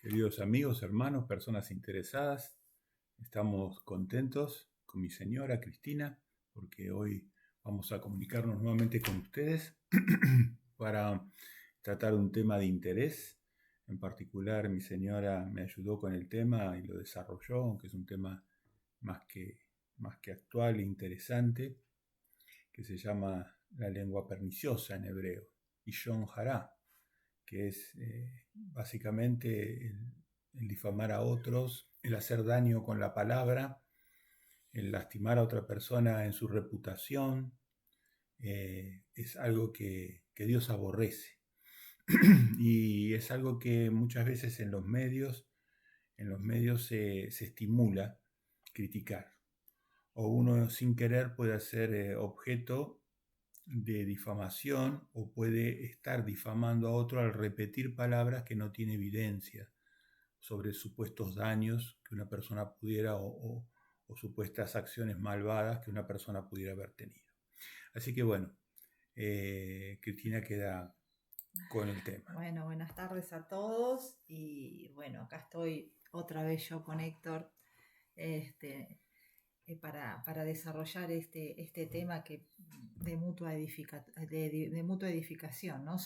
Queridos amigos, hermanos, personas interesadas, estamos contentos con mi señora Cristina porque hoy vamos a comunicarnos nuevamente con ustedes para tratar un tema de interés. En particular, mi señora me ayudó con el tema y lo desarrolló, aunque es un tema más que, más que actual e interesante, que se llama la lengua perniciosa en hebreo, Lashon Hara, que es básicamente el difamar a otros, el hacer daño con la palabra, el lastimar a otra persona en su reputación, es algo que Dios aborrece. Y es algo que muchas veces en los medios se estimula criticar. O uno sin querer puede ser objeto de difamación o puede estar difamando a otro al repetir palabras que no tiene evidencia sobre supuestos daños que una persona pudiera o supuestas acciones malvadas que una persona pudiera haber tenido. Así que bueno, Cristina queda con el tema. Bueno, buenas tardes a todos y bueno, acá estoy otra vez yo con Héctor para desarrollar este tema que de mutua edificación, ¿no?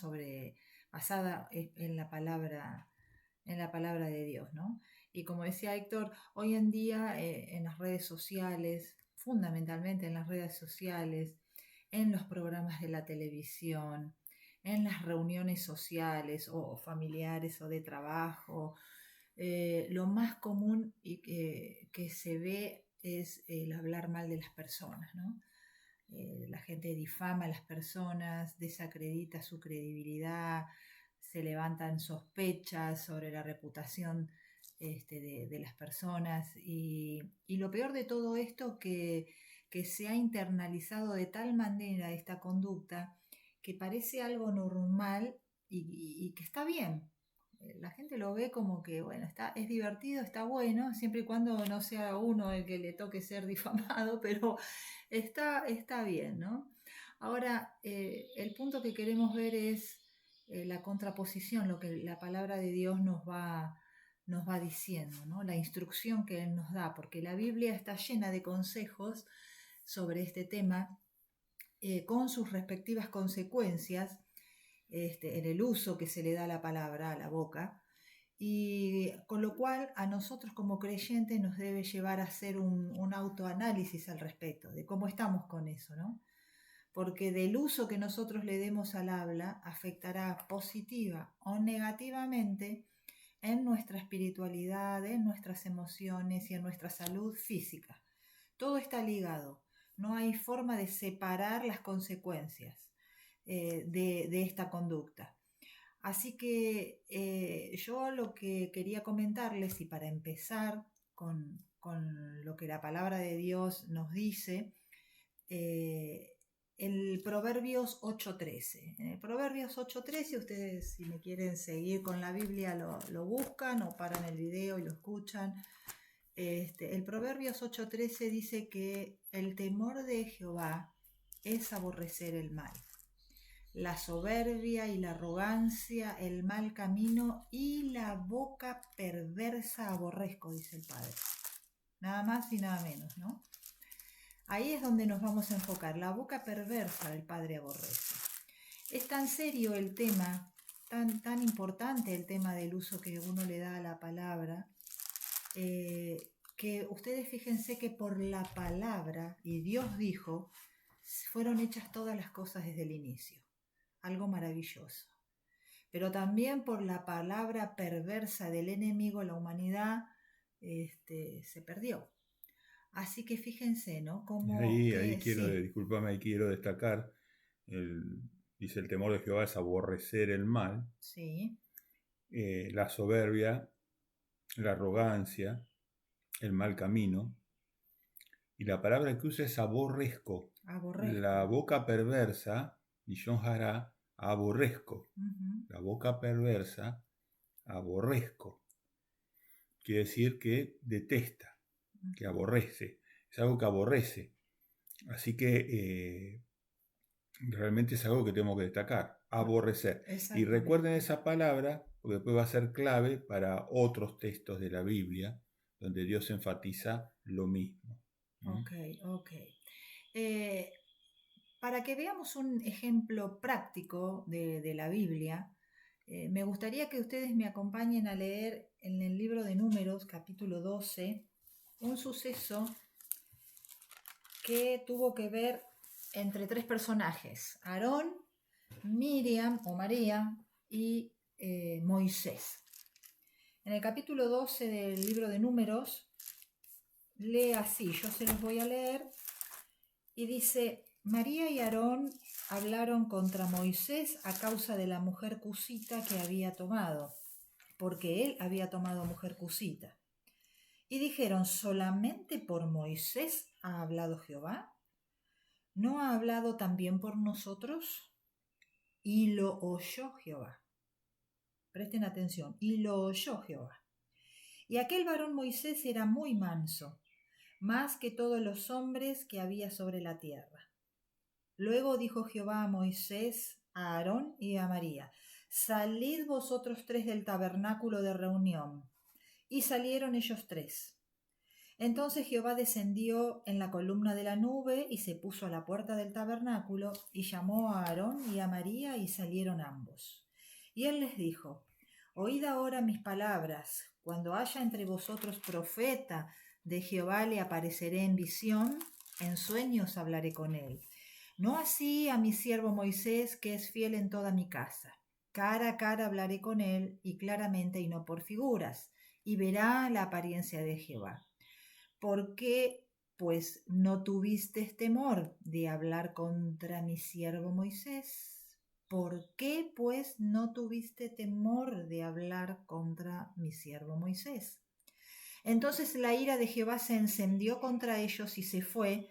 Basada en la palabra de Dios, ¿no? Y como decía Héctor, hoy en día en las redes sociales, fundamentalmente en las redes sociales, en los programas de la televisión, en las reuniones sociales o familiares o de trabajo, lo más común y que se ve es el hablar mal de las personas, ¿no? La gente difama a las personas, desacredita su credibilidad, se levantan sospechas sobre la reputación de las personas y lo peor de todo esto que se ha internalizado de tal manera esta conducta que parece algo normal y que está bien. La gente lo ve como que, bueno, es divertido, está bueno, siempre y cuando no sea uno el que le toque ser difamado, pero está bien, ¿no? Ahora, el punto que queremos ver es la contraposición, lo que la palabra de Dios nos va diciendo, ¿no? La instrucción que Él nos da, porque la Biblia está llena de consejos sobre este tema, con sus respectivas consecuencias, en el uso que se le da a la palabra, a la boca, y con lo cual a nosotros como creyentes nos debe llevar a hacer un autoanálisis al respecto, de cómo estamos con eso, ¿no? Porque del uso que nosotros le demos al habla afectará positiva o negativamente en nuestra espiritualidad, en nuestras emociones y en nuestra salud física. Todo está ligado, no hay forma de separar las consecuencias de esta conducta. Así que yo lo que quería comentarles, y para empezar con lo que la palabra de Dios nos dice, el Proverbios 8.13. En el Proverbios 8.13, ustedes si me quieren seguir con la Biblia lo buscan o paran el video y lo escuchan. El Proverbios 8.13 dice que el temor de Jehová es aborrecer el mal, la soberbia y la arrogancia, el mal camino y la boca perversa aborrezco, dice el Padre. Nada más y nada menos, ¿no? Ahí es donde nos vamos a enfocar. La boca perversa el Padre aborrece. Es tan serio el tema, tan importante el tema del uso que uno le da a la palabra, que ustedes fíjense que por la palabra, y Dios dijo, fueron hechas todas las cosas desde el inicio. Algo maravilloso. Pero también por la palabra perversa del enemigo, la humanidad se perdió. Así que fíjense, ¿no? Como Ahí que quiero, sí, discúlpame, ahí quiero destacar, dice el temor de Jehová es aborrecer el mal, sí, la soberbia, la arrogancia, el mal camino. Y la palabra que usa es aborrezco. La aborrezco. boca perversa, Lashon Hara, aborrezco. Uh-huh. La boca perversa, aborrezco. Quiere decir que detesta, que Uh-huh. aborrece. Es algo que aborrece. Así que realmente es algo que tenemos que destacar, aborrecer. Y recuerden Exactamente. esa palabra porque después va a ser clave para otros textos de la Biblia donde Dios enfatiza lo mismo. Ok, ok. Eh, para que veamos un ejemplo práctico de la Biblia, me gustaría que ustedes me acompañen a leer en el libro de Números, capítulo 12, un suceso que tuvo que ver entre tres personajes: Aarón, Miriam o María y Moisés. En el capítulo 12 del libro de Números lee así, yo se los voy a leer, y dice: María y Aarón hablaron contra Moisés a causa de la mujer cusita que había tomado, porque él había tomado mujer cusita. Y dijeron: ¿solamente por Moisés ha hablado Jehová? ¿No ha hablado también por nosotros? Y lo oyó Jehová. Presten atención, y lo oyó Jehová. Y aquel varón Moisés era muy manso, más que todos los hombres que había sobre la tierra. Luego dijo Jehová a Moisés, a Aarón y a María: salid vosotros tres del tabernáculo de reunión. Y salieron ellos tres. Entonces Jehová descendió en la columna de la nube y se puso a la puerta del tabernáculo y llamó a Aarón y a María y salieron ambos. Y él les dijo: oíd ahora mis palabras. Cuando haya entre vosotros profeta de Jehová, le apareceré en visión, en sueños hablaré con él. No así a mi siervo Moisés, que es fiel en toda mi casa. Cara a cara hablaré con él, y claramente y no por figuras, y verá la apariencia de Jehová. ¿Por qué, pues, no tuviste temor de hablar contra mi siervo Moisés? ¿Por qué, pues, no tuviste temor de hablar contra mi siervo Moisés? Entonces la ira de Jehová se encendió contra ellos y se fue,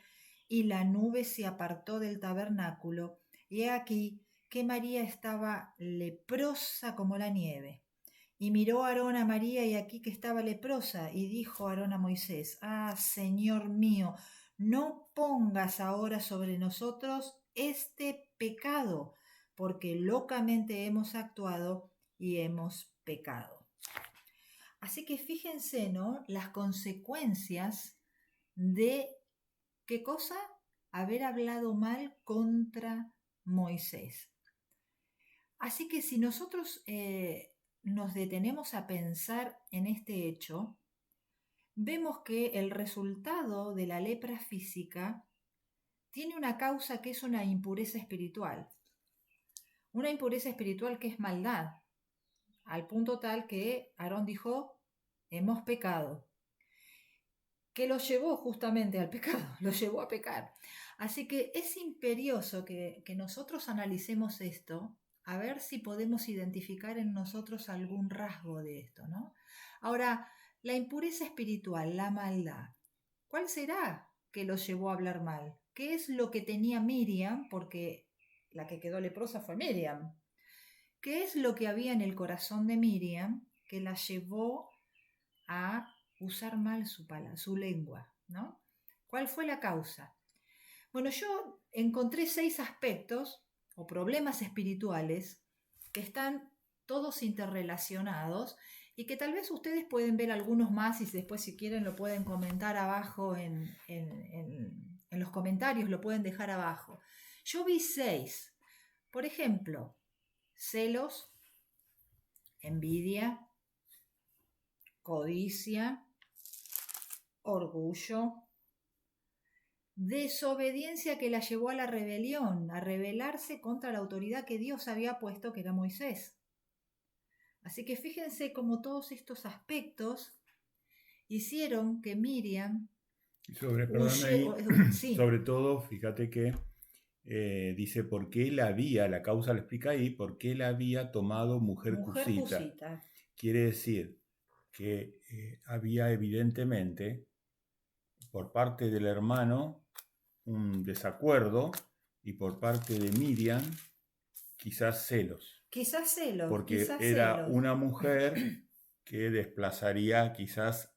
y la nube se apartó del tabernáculo, y he aquí que María estaba leprosa como la nieve. Y miró Aarón a María, y aquí que estaba leprosa, y dijo Aarón a Moisés: ah, Señor mío, no pongas ahora sobre nosotros este pecado, porque locamente hemos actuado y hemos pecado. Así que fíjense, ¿no?, las consecuencias de, ¿qué cosa? Haber hablado mal contra Moisés. Así que si nosotros nos detenemos a pensar en este hecho, vemos que el resultado de la lepra física tiene una causa que es una impureza espiritual. Una impureza espiritual que es maldad, al punto tal que Aarón dijo: hemos pecado, que lo llevó justamente al pecado, lo llevó a pecar. Así que es imperioso que nosotros analicemos esto, a ver si podemos identificar en nosotros algún rasgo de esto, ¿no? Ahora, la impureza espiritual, la maldad, ¿cuál será que lo llevó a hablar mal? ¿Qué es lo que tenía Miriam? Porque la que quedó leprosa fue Miriam. ¿Qué es lo que había en el corazón de Miriam que la llevó a usar mal su lengua, ¿no? ¿Cuál fue la causa? Bueno, yo encontré 6 aspectos o problemas espirituales que están todos interrelacionados y que tal vez ustedes pueden ver algunos más, y después, si quieren, lo pueden comentar abajo en los comentarios, lo pueden dejar abajo. Yo vi 6. Por ejemplo, celos, envidia, codicia, orgullo, desobediencia que la llevó a la rebelión, a rebelarse contra la autoridad que Dios había puesto, que era Moisés. Así que fíjense cómo todos estos aspectos hicieron que Miriam sobre todo, fíjate que dice por qué él había, la causa la explica ahí, por qué él había tomado mujer cusita. Quiere decir que había evidentemente por parte del hermano un desacuerdo y por parte de Miriam quizás celos. Porque era una mujer que desplazaría quizás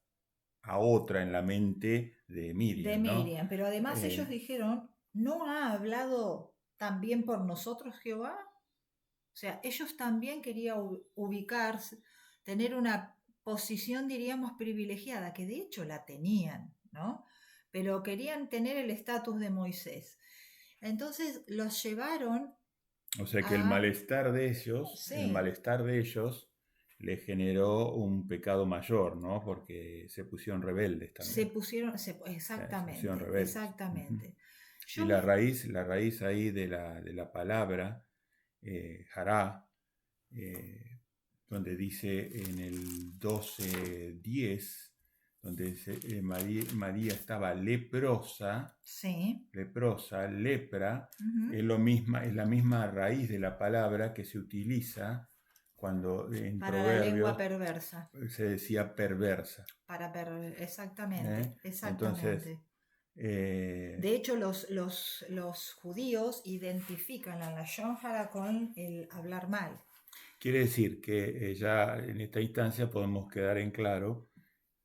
a otra en la mente de Miriam. ¿no? Pero además ellos dijeron: ¿no ha hablado también por nosotros Jehová? O sea, ellos también querían ubicarse, tener una posición, diríamos, privilegiada, que de hecho la tenían, ¿no? Pero querían tener el estatus de Moisés. Entonces los llevaron O sea que a... el Sí, malestar de ellos le generó un pecado mayor, ¿no? Porque se pusieron rebeldes se también. pusieron, Se pusieron exactamente, rebeldes. Ujú. exactamente. Y Yo me... la raíz ahí de la palabra, hará, eh, donde dice en el 12:10, donde dice, María estaba Sí. lepra, Ujú. es la misma raíz de la palabra que se utiliza cuando en Para la lengua Proverbios perversa. se decía perversa. Exactamente, ¿Eh? Entonces, exactamente. eh, De hecho, los judíos identifican la lashon hara con el hablar mal. quiere decir que ya en esta instancia podemos quedar en claro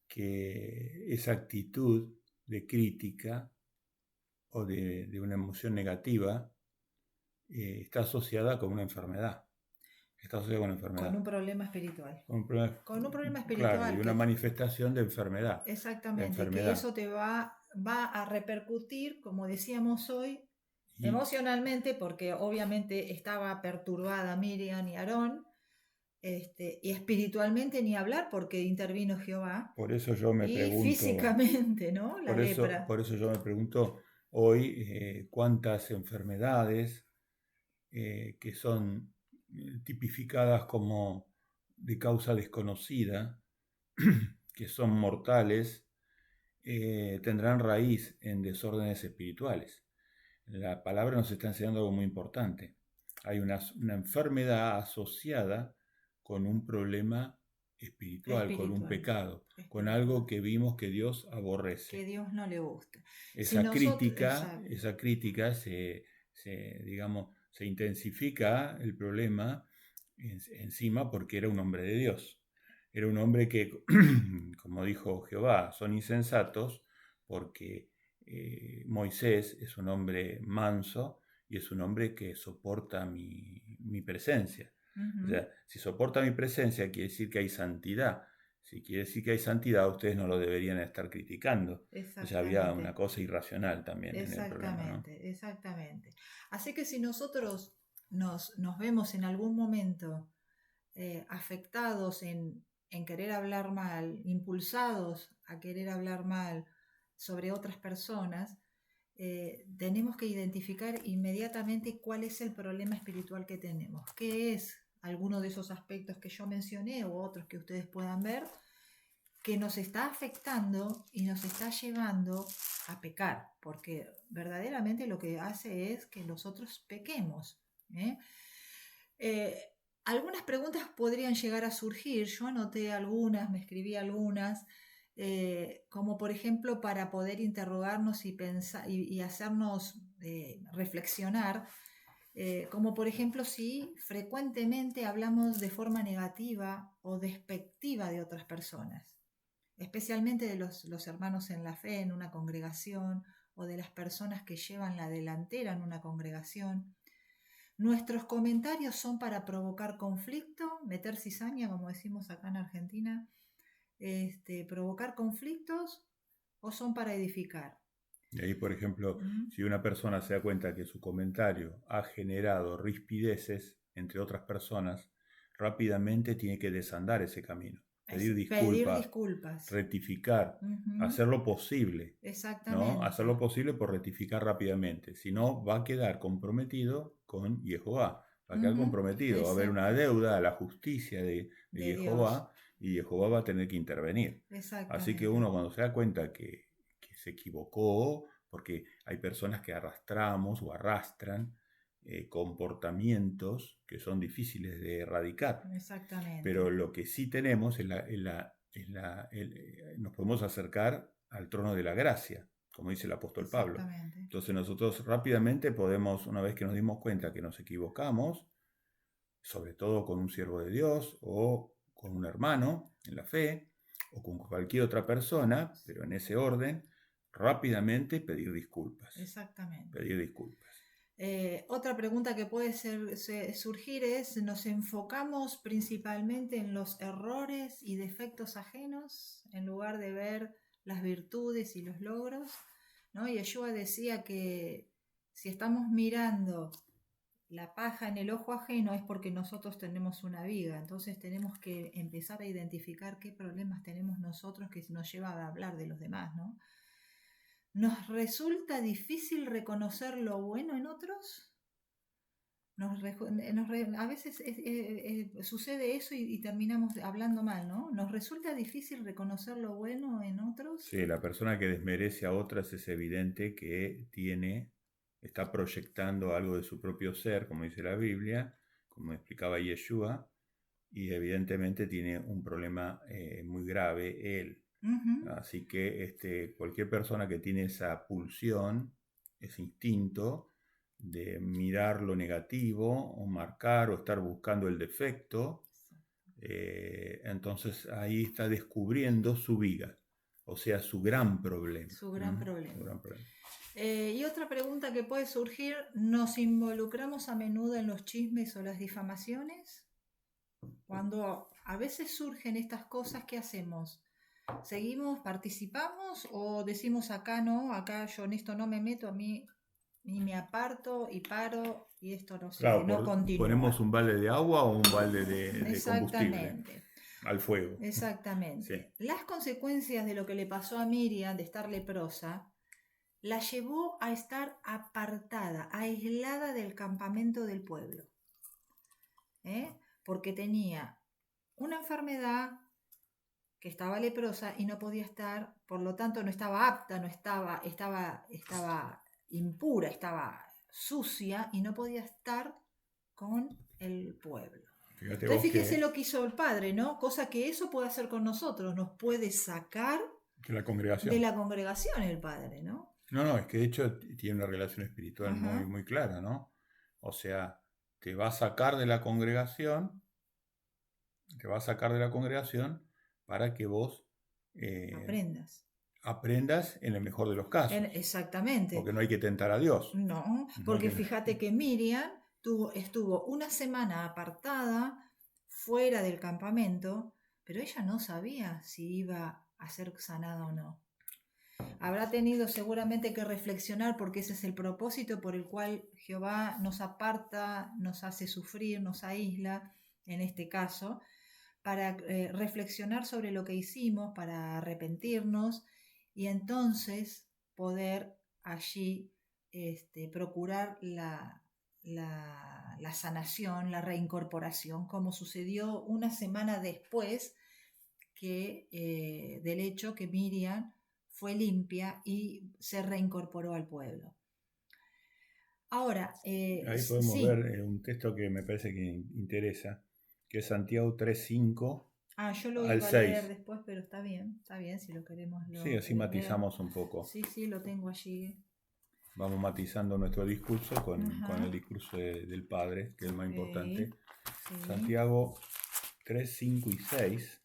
que esa actitud de crítica o de una emoción negativa está asociada con una enfermedad. Está asociada con una Con enfermedad. un problema espiritual. Con un problema, Con un problema claro, y espiritual una que manifestación de enfermedad. De exactamente, que enfermedad. eso te va a repercutir, como decíamos hoy, Y emocionalmente, porque obviamente estaba perturbada Miriam y Aarón, y espiritualmente ni hablar porque intervino Jehová, por eso yo me y pregunto, físicamente, ¿no? La lepra. por eso yo me pregunto hoy cuántas enfermedades que son tipificadas como de causa desconocida, que son mortales, tendrán raíz en desórdenes espirituales. La palabra nos está enseñando algo muy importante. Hay una enfermedad asociada con un problema espiritual, con un Espiritual, pecado, con espiritual, algo que vimos que Dios que aborrece. Dios no le gusta. Si nosotros, exacto, Esa crítica digamos, se intensifica el problema encima porque era un hombre de Dios. Era un hombre que, como dijo Jehová, son insensatos porque Moisés es un hombre manso y es un hombre que soporta mi presencia. O ujú, sea, si soporta mi presencia, quiere decir que hay santidad. Si quiere decir que hay santidad, ustedes no lo deberían estar criticando. O sea, había una exactamente, cosa irracional también en el problema, ¿no? exactamente, exactamente. Así que si nosotros nos vemos en algún momento afectados en querer hablar mal, impulsados a querer hablar mal sobre otras personas, tenemos que identificar inmediatamente cuál es el problema espiritual que tenemos, qué es alguno de esos aspectos que yo mencioné u otros que ustedes puedan ver, que nos está afectando y nos está llevando a pecar, porque verdaderamente lo que hace es que nosotros pequemos. ¿eh? Eh, Algunas preguntas podrían llegar a surgir, yo anoté algunas, me escribí algunas, como por ejemplo para poder interrogarnos y pensar y hacernos reflexionar, como por ejemplo si frecuentemente hablamos de forma negativa o despectiva de otras personas, especialmente de los hermanos en la fe en una congregación o de las personas que llevan la delantera en una congregación. Nuestros comentarios son para provocar conflicto, meter cizaña, como decimos acá en Argentina, provocar conflictos o son para edificar. Y ahí, por ejemplo, ¿Mm? si una persona se da cuenta que su comentario ha generado rispideces entre otras personas, rápidamente tiene que desandar ese camino, pedir Pedir disculpas, disculpas. rectificar, Ujú. hacer lo posible, ¿no? Hacer lo Exactamente, posible por rectificar rápidamente. Si no, va a quedar comprometido con Jehová. Va a quedar ujú. comprometido. Va a haber una Exacto, deuda a la justicia de de Dios. Jehová y Jehová va a tener que intervenir. Así que Exactamente. uno cuando se da cuenta que se equivocó, porque hay personas que arrastramos o arrastran comportamientos que son difíciles de erradicar. Pero Exactamente. lo que sí tenemos nos podemos acercar al trono de la gracia, como dice el apóstol Pablo. Exactamente. Entonces nosotros rápidamente podemos, una vez que nos dimos cuenta que nos equivocamos, sobre todo con un siervo de Dios o con un hermano en la fe o con cualquier otra persona, pero en ese orden, rápidamente pedir disculpas. Exactamente. Pedir disculpas. Otra pregunta que puede surgir es, ¿nos enfocamos principalmente en los errores y defectos ajenos en lugar de ver las virtudes y los logros? ¿No? Yeshua decía que si estamos mirando la paja en el ojo ajeno es porque nosotros tenemos una viga, entonces tenemos que empezar a identificar qué problemas tenemos nosotros que nos lleva a hablar de los demás, ¿no? ¿Nos resulta difícil reconocer lo bueno en otros? A veces sucede eso y terminamos hablando mal, ¿no? ¿Nos resulta difícil reconocer lo bueno en otros? Sí, la persona que desmerece a otras es evidente que está proyectando algo de su propio ser, como dice la Biblia, como explicaba Yeshua, y evidentemente tiene un problema muy grave él. Uh-huh. Así que cualquier persona que tiene esa pulsión, ese instinto de mirar lo negativo o marcar o estar buscando el defecto, entonces ahí está descubriendo su viga, o sea, su gran problema. Su gran problema. Su gran problema. Y otra pregunta que puede surgir, ¿nos involucramos a menudo en los chismes o las difamaciones? Cuando a veces surgen estas cosas, ¿qué hacemos? ¿Seguimos, participamos o decimos acá no, acá yo en esto no me meto, a mí y me aparto y paro y esto no sé, Claro, no continúa? ponemos un balde de agua o un balde de combustible Exactamente. al fuego. Exactamente. Sí. Las consecuencias de lo que le pasó a Miriam de estar leprosa la llevó a estar apartada, aislada del campamento del pueblo, porque tenía una enfermedad que estaba leprosa y no podía estar, por lo tanto no estaba apta, estaba impura, estaba sucia y no podía estar con el pueblo. Entonces fíjese lo que hizo el Padre, ¿no? Cosa que eso puede hacer con nosotros, nos puede sacar de la congregación el Padre, ¿no? No, es que de hecho tiene una relación espiritual muy, muy clara, ¿no? O sea, te va a sacar de la congregación, para que vos aprendas en el mejor de los casos. Exactamente. Porque no hay que tentar a Dios. No, porque fíjate que Miriam estuvo una semana apartada fuera del campamento, pero ella no sabía si iba a ser sanada o no. Habrá tenido seguramente que reflexionar porque ese es el propósito por el cual Jehová nos aparta, nos hace sufrir, nos aísla, en este caso, para reflexionar sobre lo que hicimos, para arrepentirnos y entonces poder allí procurar la sanación, la reincorporación, como sucedió una semana después del hecho que Miriam fue limpia y se reincorporó al pueblo. Ahora, ahí podemos ver un texto que me parece que interesa, que es Santiago 3:5 yo lo iba a leer después, pero está bien, si lo queremos. Sí, así matizamos un poco. Sí, lo tengo allí. Vamos matizando nuestro discurso con el discurso del Padre, que es el más importante. Sí. Santiago 3, 5 y 6.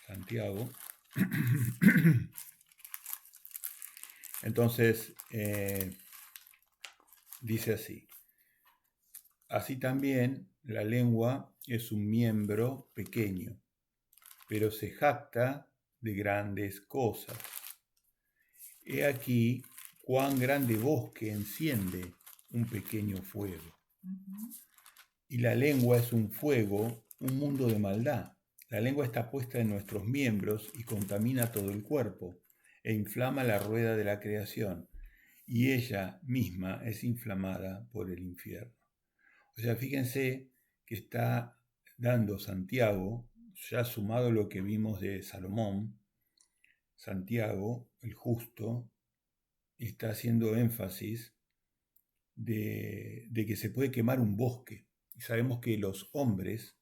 Santiago. Entonces, dice así. Así también la lengua es un miembro pequeño, pero se jacta de grandes cosas. He aquí cuán grande bosque enciende un pequeño fuego. Y la lengua es un fuego, un mundo de maldad. La lengua está puesta en nuestros miembros y contamina todo el cuerpo e inflama la rueda de la creación, y ella misma es inflamada por el infierno. O sea, fíjense que está dando Santiago, ya sumado lo que vimos de Salomón, Santiago, el justo, está haciendo énfasis de que se puede quemar un bosque. Y sabemos que los hombres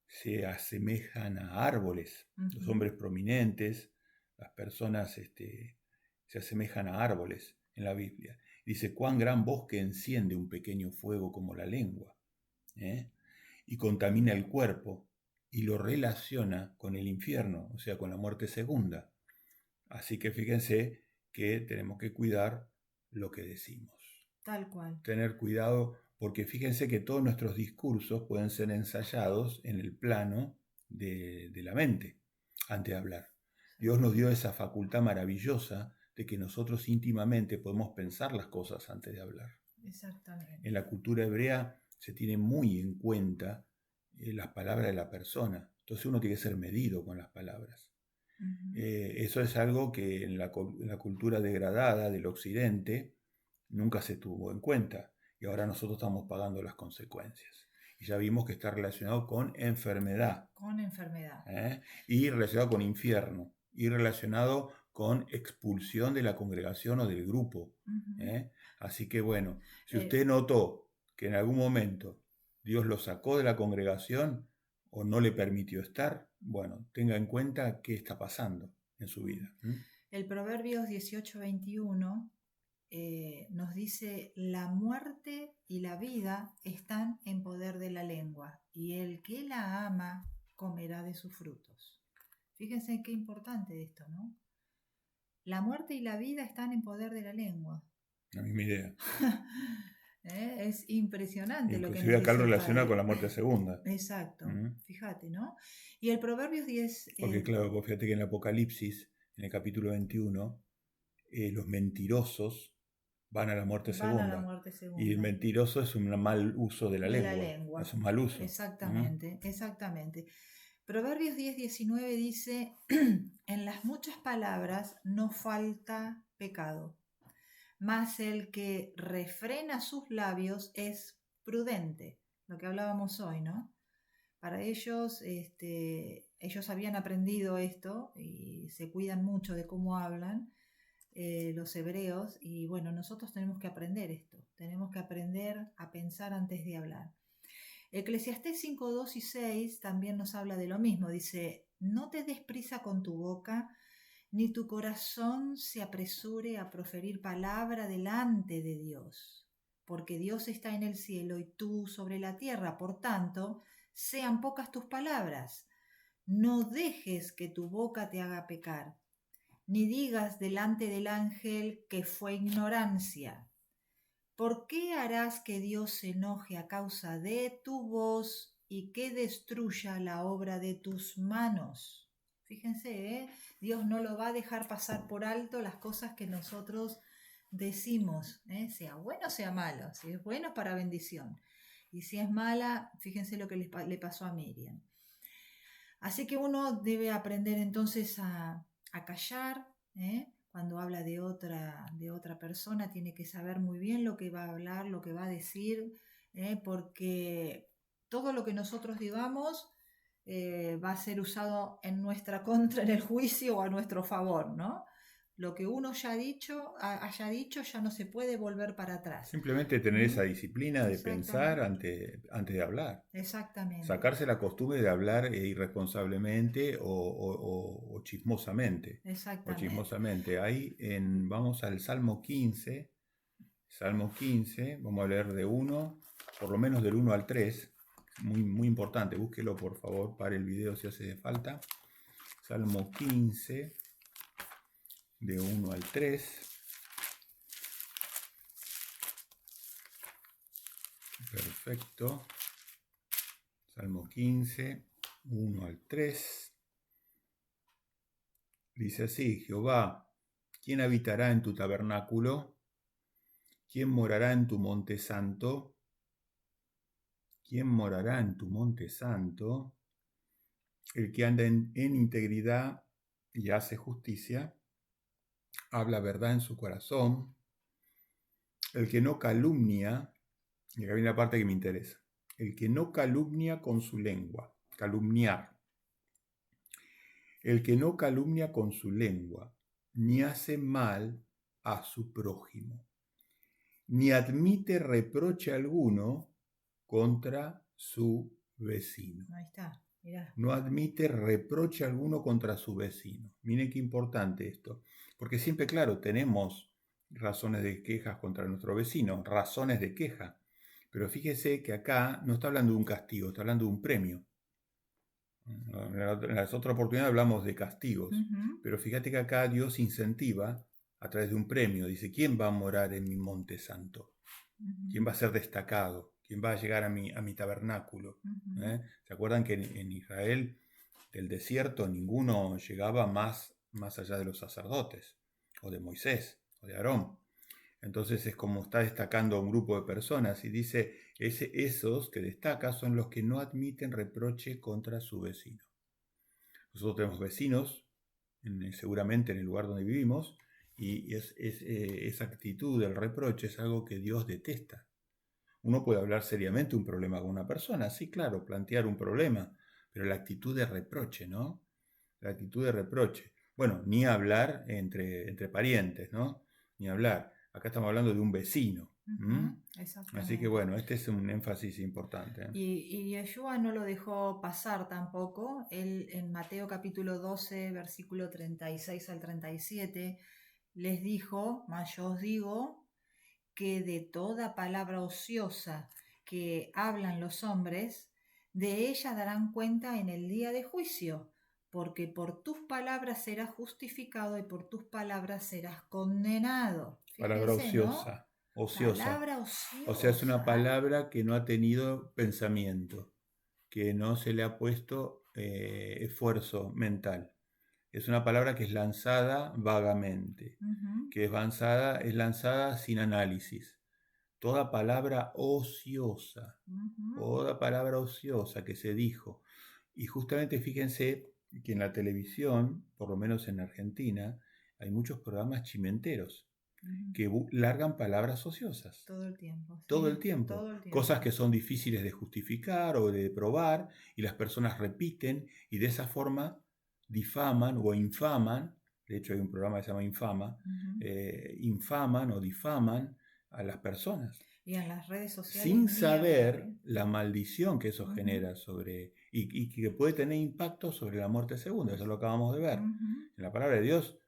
se asemejan a árboles, los hombres prominentes, las personas se asemejan a árboles en la Biblia. Dice, cuán gran bosque enciende un pequeño fuego como la lengua, y contamina el cuerpo y lo relaciona con el infierno, o sea, con la muerte segunda. Así que fíjense que tenemos que cuidar lo que decimos. Tal cual. Tener cuidado, porque fíjense que todos nuestros discursos pueden ser ensayados en el plano de la mente antes de hablar. Dios nos dio esa facultad maravillosa de que nosotros íntimamente podemos pensar las cosas antes de hablar. Exactamente. En la cultura hebrea se tiene muy en cuenta las palabras de la persona. Entonces uno tiene que ser medido con las palabras. Ujú. Eso es algo que en la cultura degradada del occidente nunca se tuvo en cuenta. Y ahora nosotros estamos pagando las consecuencias. Y ya vimos que está relacionado con enfermedad. Con enfermedad. Y relacionado con infierno. Y relacionado con expulsión de la congregación o del grupo. Ujú. Así que bueno, si Eh, usted notó que en algún momento Dios lo sacó de la congregación o no le permitió estar, bueno, tenga en cuenta qué está pasando en su vida. El Proverbios 18:21 nos dice: la muerte y la vida están en poder de la lengua, y el que la ama comerá de sus frutos. Fíjense qué importante esto, ¿no? La muerte y la vida están en poder de la lengua. La misma idea. Es impresionante lo que nos Inclusive acá dice lo el relaciona con Padre. la muerte segunda. Exacto, fíjate, ¿no? Y el Proverbios 10... Porque claro, vos fíjate que en el Apocalipsis, en el capítulo 21, los mentirosos van a la muerte van a la segunda. muerte segunda. Y el mentiroso es un mal uso de la lengua. Es un mal uso. Exactamente, exactamente. Proverbios 10:19 dice: en las muchas palabras no falta pecado, mas el que refrena sus labios es prudente. Lo que hablábamos hoy, ¿no? Para ellos, ellos habían aprendido esto y se cuidan mucho de cómo hablan. Los hebreos, y bueno, nosotros tenemos que aprender esto, tenemos que aprender a pensar antes de hablar. Eclesiastés 5, 2 y 6 también nos habla de lo mismo, dice: no te des prisa con tu boca, ni tu corazón se apresure a proferir palabra delante de Dios, porque Dios está en el cielo y tú sobre la tierra, por tanto, sean pocas tus palabras. No dejes que tu boca te haga pecar, ni digas delante del ángel que fue ignorancia. ¿Por qué harás que Dios se enoje a causa de tu voz y que destruya la obra de tus manos? Fíjense, Dios no lo va a dejar pasar por alto las cosas que nosotros decimos, sea bueno o sea malo. Si es bueno, para bendición. Y si es mala, fíjense lo que le pasó a Miriam. Así que uno debe aprender entonces a callar, cuando habla de otra persona, tiene que saber muy bien lo que va a hablar, lo que va a decir, porque todo lo que nosotros digamos va a ser usado en nuestra contra en el juicio o a nuestro favor, ¿no? Lo que uno haya dicho ya no se puede volver para atrás. Simplemente tener esa disciplina de pensar antes de hablar. Exactamente. Sacarse la costumbre de hablar irresponsablemente o chismosamente. Exactamente. O chismosamente. Ahí vamos al Salmo 15. Salmo 15, vamos a leer de 1, por lo menos del 1 al 3. Muy, muy importante, búsquelo por favor, pare el video si hace falta. Salmo 15, de 1 al 3. Perfecto. Salmo 15, 1 al 3. Dice así: Jehová, ¿quién habitará en tu tabernáculo? ¿Quién morará en tu monte santo? ¿Quién morará en tu monte santo? El que anda en integridad y hace justicia, habla verdad en su corazón. El que no calumnia, y acá viene la parte que me interesa, el que no calumnia con su lengua, calumniar. El que no calumnia con su lengua, ni hace mal a su prójimo, ni admite reproche alguno contra su vecino. Ahí está, mirá. No admite reproche alguno contra su vecino. Miren qué importante esto, porque siempre, claro, tenemos razones de quejas contra nuestro vecino, razones de queja, pero fíjese que acá no está hablando de un castigo, está hablando de un premio. En las otras oportunidades hablamos de castigos, pero fíjate que acá Dios incentiva a través de un premio. Dice, ¿quién va a morar en mi monte santo? ¿Quién va a ser destacado? ¿Quién va a llegar a mi tabernáculo? ¿Se acuerdan que en Israel, del desierto, ninguno llegaba más allá de los sacerdotes, o de Moisés, o de Aarón? Entonces es como está destacando a un grupo de personas y dice, esos que destaca son los que no admiten reproche contra su vecino. Nosotros tenemos vecinos, seguramente en el lugar donde vivimos, y esa actitud del reproche es algo que Dios detesta. Uno puede hablar seriamente un problema con una persona, sí, claro, plantear un problema, pero la actitud de reproche, ¿no? La actitud de reproche. Bueno, ni hablar entre parientes, ¿no? Ni hablar. Acá estamos hablando de un vecino. Así que bueno, este es un énfasis importante. Y Yeshua no lo dejó pasar tampoco. Él en Mateo capítulo 12, versículo 36 al 37, les dijo, mas yo os digo que de toda palabra ociosa que hablan los hombres, de ella darán cuenta en el día de juicio, porque por tus palabras serás justificado y por tus palabras serás condenado. Fíjense, palabra ociosa. ¿no? Ociosa. Palabra ociosa. O sea, es una palabra que no ha tenido pensamiento, que no se le ha puesto esfuerzo mental. Es una palabra que es lanzada vagamente, que es lanzada sin análisis. Toda palabra ociosa, toda palabra ociosa que se dijo. Y justamente fíjense que en la televisión, por lo menos en Argentina, hay muchos programas chimenteros que largan palabras ociosas. Todo el tiempo. ¿Sí? Todo el tiempo. Todo el tiempo. Cosas que son difíciles de justificar o de probar y las personas repiten y de esa forma difaman o infaman, de hecho hay un programa que se llama Infama, infaman o difaman a las personas. Y en las redes sociales. Sin saber la maldición que eso genera sobre y que puede tener impacto sobre la muerte segunda. Eso lo acabamos de ver. En la palabra de Dios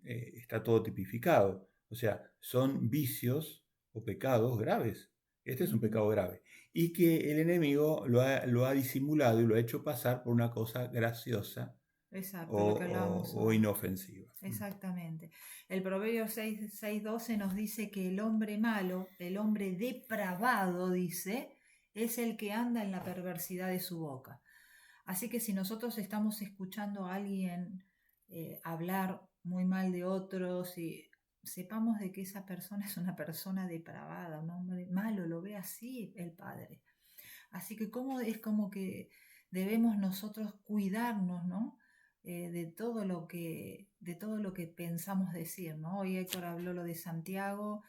está todo tipificado. O sea, son vicios o pecados graves. Este es un pecado grave. Y que el enemigo lo ha disimulado y lo ha hecho pasar por una cosa graciosa. Exacto, lo que hablábamos o inofensiva. Exactamente. El Proverbio 6:12 nos dice que el hombre malo, el hombre depravado, dice, es el que anda en la perversidad de su boca. Así que si nosotros estamos escuchando a alguien hablar muy mal de otros, y sepamos de que esa persona es una persona depravada, un hombre malo, lo ve así el Padre. Así que es como que debemos nosotros cuidarnos, ¿no? De todo lo que pensamos decir, ¿no? Hoy Héctor habló lo de Santiago.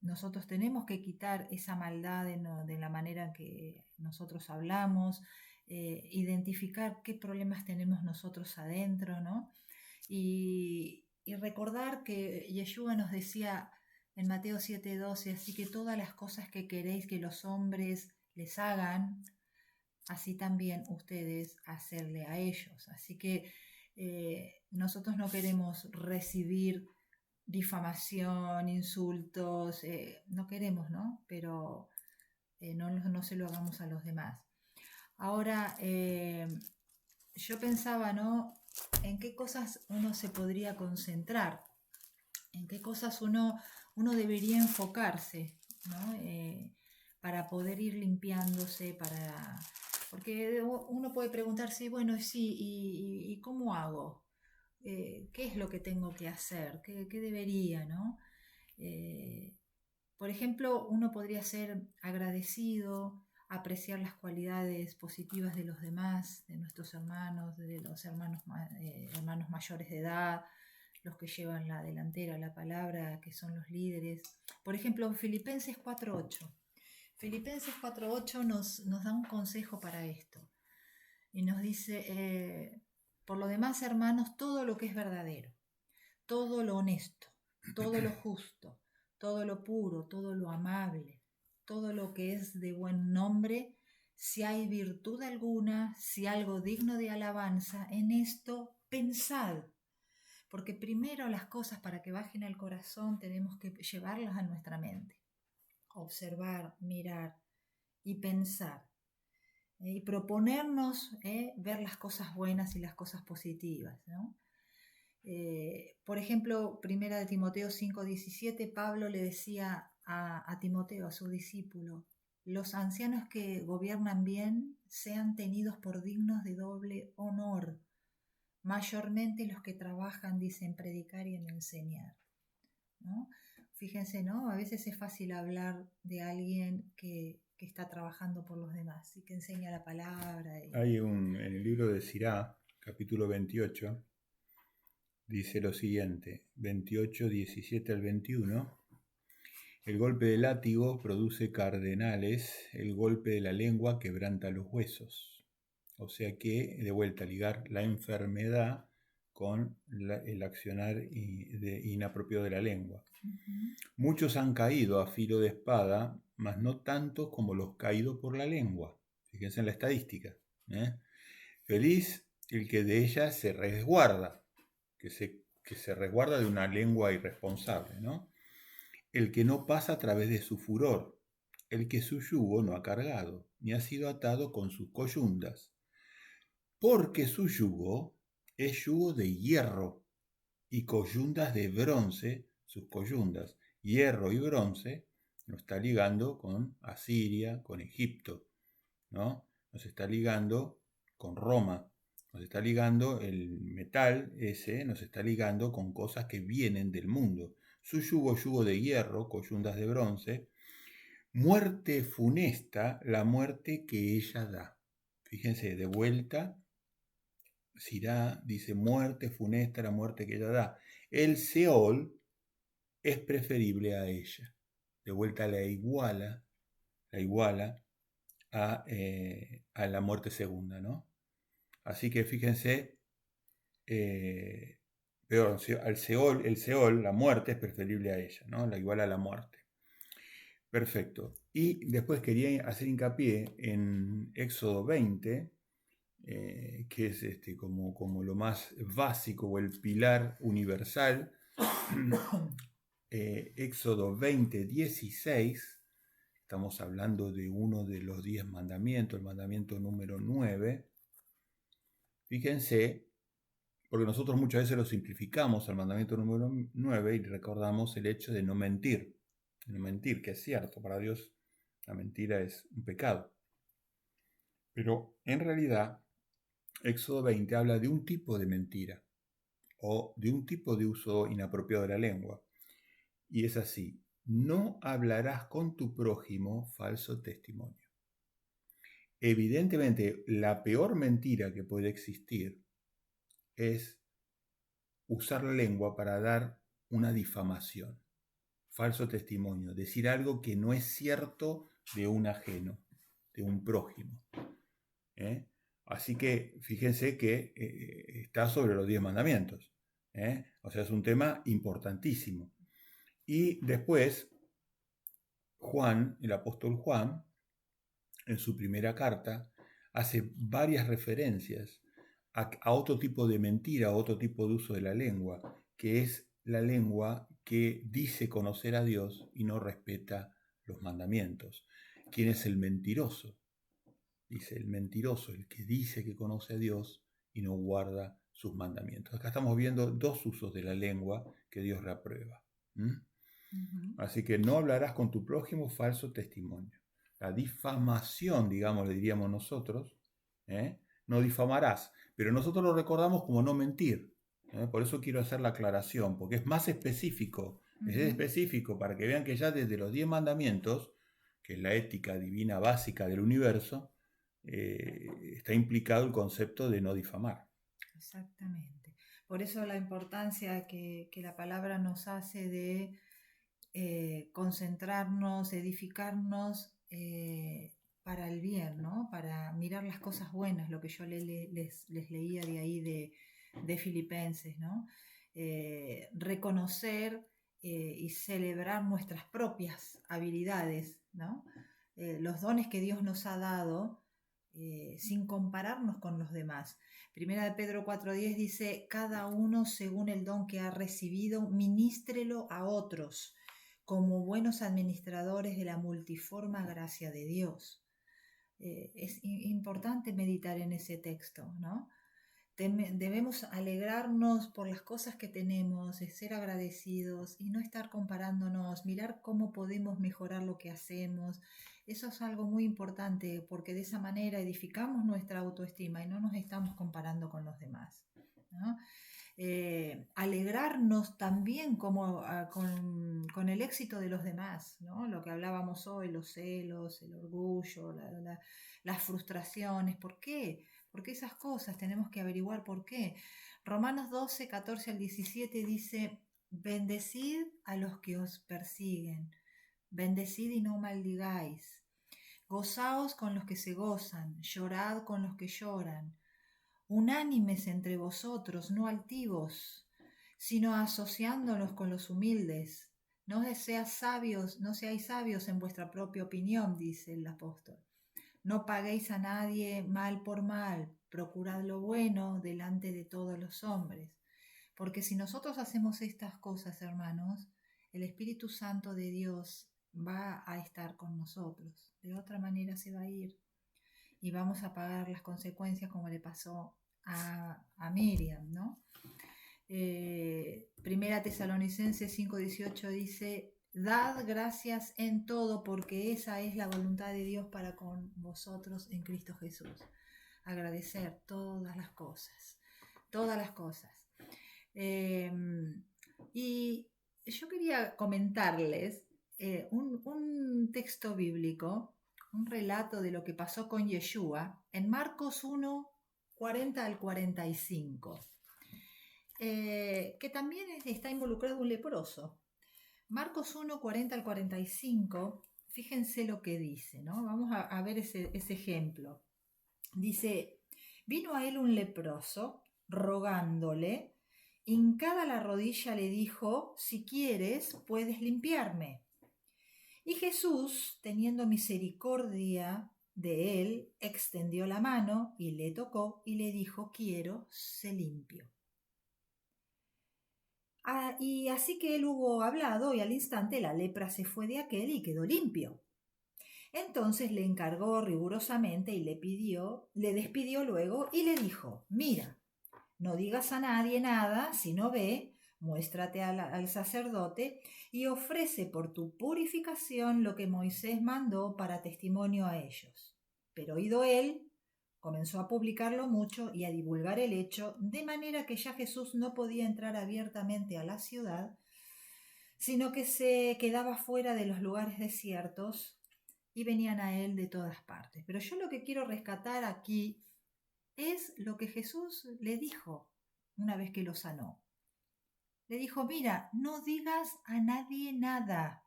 Nosotros tenemos que quitar esa maldad de la manera en que nosotros hablamos, identificar qué problemas tenemos nosotros adentro, ¿no? Y recordar que Yeshua nos decía en Mateo 7:12, así que todas las cosas que queréis que los hombres les hagan, así también ustedes hacerle a ellos. Así que nosotros no queremos recibir difamación, insultos, no queremos, ¿no? Pero no se lo hagamos a los demás. Ahora, yo pensaba, ¿no? ¿En qué cosas uno se podría concentrar? ¿En qué cosas uno debería enfocarse, ¿no? Para poder ir limpiándose, porque uno puede preguntarse, bueno, sí, ¿y cómo hago? ¿Qué es lo que tengo que hacer? ¿Qué debería, no? Por ejemplo, uno podría ser agradecido, apreciar las cualidades positivas de los demás, de nuestros hermanos, de los hermanos mayores de edad, los que llevan la delantera, la palabra, que son los líderes. Por ejemplo, Filipenses 4:8. Filipenses 4:8 nos da un consejo para esto. Y nos dice, por lo demás, hermanos, todo lo que es verdadero, todo lo honesto, todo lo justo, todo lo puro, todo lo amable, todo lo que es de buen nombre, si hay virtud alguna, si algo digno de alabanza, en esto pensad. Porque primero las cosas, para que bajen al corazón, tenemos que llevarlas a nuestra mente. Observar, mirar y pensar. Y proponernos ver las cosas buenas y las cosas positivas, ¿no? Por ejemplo, primera de Timoteo 5:17, Pablo le decía a Timoteo, a su discípulo, los ancianos que gobiernan bien sean tenidos por dignos de doble honor, mayormente los que trabajan, dice, en predicar y en enseñar, ¿no? Fíjense, ¿no? A veces es fácil hablar de alguien que está trabajando por los demás y que enseña la palabra. En el libro de Sirá, capítulo 28, dice lo siguiente, 28, 17 al 21. El golpe del látigo produce cardenales, el golpe de la lengua quebranta los huesos. O sea que, de vuelta, ligar la enfermedad con el accionar inapropiado de la lengua. Uh-huh. Muchos han caído a filo de espada, mas no tantos como los caídos por la lengua. Fíjense en la estadística. Feliz el que de ella se resguarda, que se resguarda de una lengua irresponsable, ¿no? El que no pasa a través de su furor, el que su yugo no ha cargado, ni ha sido atado con sus coyundas, porque su yugo es yugo de hierro y coyundas de bronce, sus coyundas, hierro y bronce, nos está ligando con Asiria, con Egipto, ¿no? Nos está ligando con Roma, nos está ligando el metal ese, nos está ligando con cosas que vienen del mundo. Su yugo de hierro, coyundas de bronce, muerte funesta, la muerte que ella da. Fíjense, de vuelta, Sirá dice muerte funesta, la muerte que ella da. El Seol es preferible a ella. De vuelta la iguala a la muerte segunda, ¿no? Así que fíjense, peor, el Seol, la muerte es preferible a ella, ¿no? La iguala a la muerte. Perfecto. Y después quería hacer hincapié en Éxodo 20, que es como lo más básico o el pilar universal. Éxodo 20, 16, estamos hablando de uno de los 10 mandamientos, el mandamiento número 9. Fíjense, porque nosotros muchas veces lo simplificamos al mandamiento número 9 y recordamos el hecho de no mentir. De no mentir, que es cierto, para Dios la mentira es un pecado. Pero en realidad, Éxodo 20 habla de un tipo de mentira o de un tipo de uso inapropiado de la lengua. Y es así, no hablarás con tu prójimo falso testimonio. Evidentemente, la peor mentira que puede existir es usar la lengua para dar una difamación, falso testimonio, decir algo que no es cierto de un ajeno, de un prójimo. Así que fíjense que está sobre los 10 mandamientos. O sea, es un tema importantísimo. Y después, Juan, el apóstol Juan, en su primera carta, hace varias referencias a otro tipo de mentira, a otro tipo de uso de la lengua, que es la lengua que dice conocer a Dios y no respeta los mandamientos. ¿Quién es el mentiroso? Dice el mentiroso, el que dice que conoce a Dios y no guarda sus mandamientos. Acá estamos viendo dos usos de la lengua que Dios reaprueba. Uh-huh. Así que no hablarás con tu prójimo falso testimonio. La difamación, digamos, le diríamos nosotros, no difamarás, pero nosotros lo recordamos como no mentir. Por eso quiero hacer la aclaración, porque es más específico, es específico para que vean que ya desde los 10 mandamientos, que es la ética divina básica del universo, está implicado el concepto de no difamar. Exactamente. Por eso la importancia que la palabra nos hace de concentrarnos, edificarnos para el bien, ¿no? Para mirar las cosas buenas, lo que yo les leía de ahí de Filipenses, ¿no? Reconocer y celebrar nuestras propias habilidades, ¿no? Los dones que Dios nos ha dado sin compararnos con los demás. Primera de Pedro 4:10 dice, cada uno según el don que ha recibido, ministrelo a otros como buenos administradores de la multiforme gracia de Dios. Es importante meditar en ese texto, ¿no? debemos alegrarnos por las cosas que tenemos, ser agradecidos y no estar comparándonos, mirar cómo podemos mejorar lo que hacemos. Eso es algo muy importante porque de esa manera edificamos nuestra autoestima y no nos estamos comparando con los demás, ¿no? Alegrarnos también con el éxito de los demás, ¿no? Lo que hablábamos hoy, los celos, el orgullo, las frustraciones. ¿Por qué? Porque esas cosas tenemos que averiguar por qué. Romanos 12, 14 al 17 dice: bendecid a los que os persiguen, bendecid y no maldigáis, gozaos con los que se gozan, llorad con los que lloran. Unánimes entre vosotros, no altivos, sino asociándonos con los humildes. No seáis sabios en vuestra propia opinión, dice el apóstol. No paguéis a nadie mal por mal, procurad lo bueno delante de todos los hombres. Porque si nosotros hacemos estas cosas, hermanos, el Espíritu Santo de Dios va a estar con nosotros. De otra manera se va a ir. Y vamos a pagar las consecuencias como le pasó a Miriam, ¿no? Primera Tesalonicenses 5:18 dice: dad gracias en todo, porque esa es la voluntad de Dios para con vosotros en Cristo Jesús. Agradecer todas las cosas, todas las cosas. Y yo quería comentarles un texto bíblico, un relato de lo que pasó con Yeshua en Marcos 1, 40 al 45, que también está involucrado un leproso. Marcos 1, 40 al 45, fíjense lo que dice, ¿no? Vamos a ver ese ejemplo. Dice: vino a él un leproso, rogándole, hincada la rodilla le dijo: si quieres, puedes limpiarme. Y Jesús, teniendo misericordia de él, extendió la mano y le tocó y le dijo: quiero, sé limpio. Y así que él hubo hablado, y al instante la lepra se fue de aquel y quedó limpio. Entonces le encargó rigurosamente y le despidió luego y le dijo: mira, no digas a nadie nada, sino ve, muéstrate al sacerdote y ofrece por tu purificación lo que Moisés mandó para testimonio a ellos. Pero oído él, comenzó a publicarlo mucho y a divulgar el hecho, de manera que ya Jesús no podía entrar abiertamente a la ciudad, sino que se quedaba fuera de los lugares desiertos y venían a él de todas partes. Pero yo lo que quiero rescatar aquí es lo que Jesús le dijo una vez que lo sanó. Le dijo: mira, no digas a nadie nada,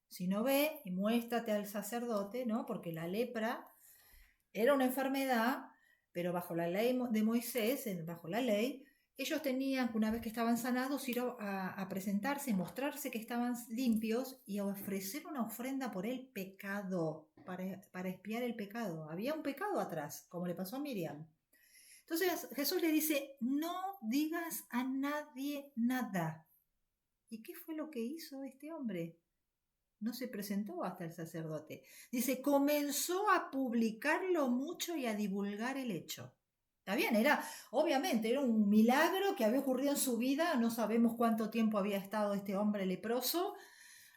sino ve y muéstrate al sacerdote, ¿no? Porque la lepra era una enfermedad, pero bajo la ley de Moisés, bajo la ley, ellos tenían, una vez que estaban sanados, ir a presentarse, mostrarse que estaban limpios y a ofrecer una ofrenda por el pecado, para expiar el pecado. Había un pecado atrás, como le pasó a Miriam. Entonces Jesús le dice: no digas a nadie nada. ¿Y qué fue lo que hizo este hombre? No se presentó hasta el sacerdote. Dice: comenzó a publicarlo mucho y a divulgar el hecho. Está bien, obviamente era un milagro que había ocurrido en su vida. No sabemos cuánto tiempo había estado este hombre leproso.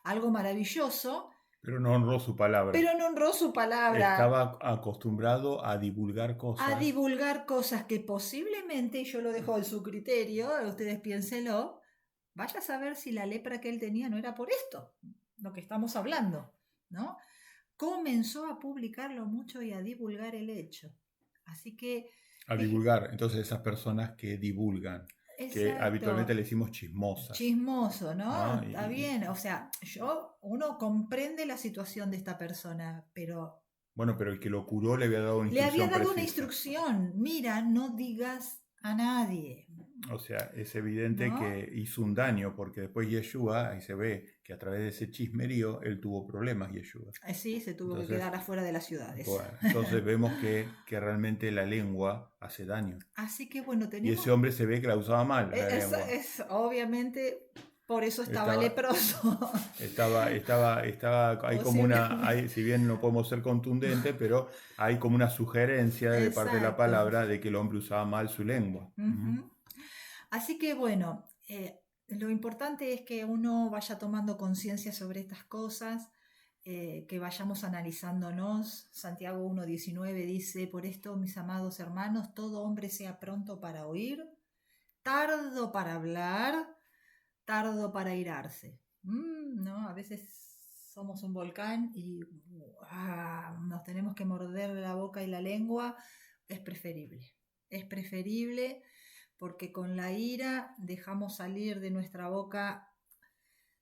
Algo maravilloso. Pero no honró su palabra. Pero no honró su palabra. Estaba acostumbrado a divulgar cosas. A divulgar cosas que posiblemente, y yo lo dejo en su criterio, ustedes piénselo, vaya a saber si la lepra que él tenía no era por esto, lo que estamos hablando, ¿no? Comenzó a publicarlo mucho y a divulgar el hecho. Así que... A divulgar, entonces esas personas que divulgan. Exacto. Que habitualmente le decimos chismosas. Chismoso, ¿no? Está bien, o sea, uno comprende la situación de esta persona, pero... Bueno, pero el que lo curó le había dado una instrucción. Le había dado una instrucción: mira, no digas a nadie. O sea, es evidente, ¿no?, que hizo un daño, porque después Yeshua, ahí se ve que a través de ese chismerío, él tuvo problemas, Yeshua. Sí, se tuvo que quedar afuera de las ciudades. Bueno, entonces vemos que realmente la lengua hace daño. Así que bueno, Y ese hombre se ve que la usaba mal, la lengua. Obviamente Por eso estaba Estaba, leproso. hay como Posiblemente. si bien no podemos ser contundentes, pero hay como una sugerencia de parte de la Exacto. palabra de que el hombre usaba mal su lengua. Ujú. Ujú. Así que bueno, lo importante es que uno vaya tomando conciencia sobre estas cosas, que vayamos analizándonos. Santiago 1:19 dice, por esto, mis amados hermanos, todo hombre sea pronto para oír, tardo para hablar, tardo para irarse. ¿No? A veces somos un volcán y nos tenemos que morder la boca y la lengua. Es preferible. Es preferible porque con la ira dejamos salir de nuestra boca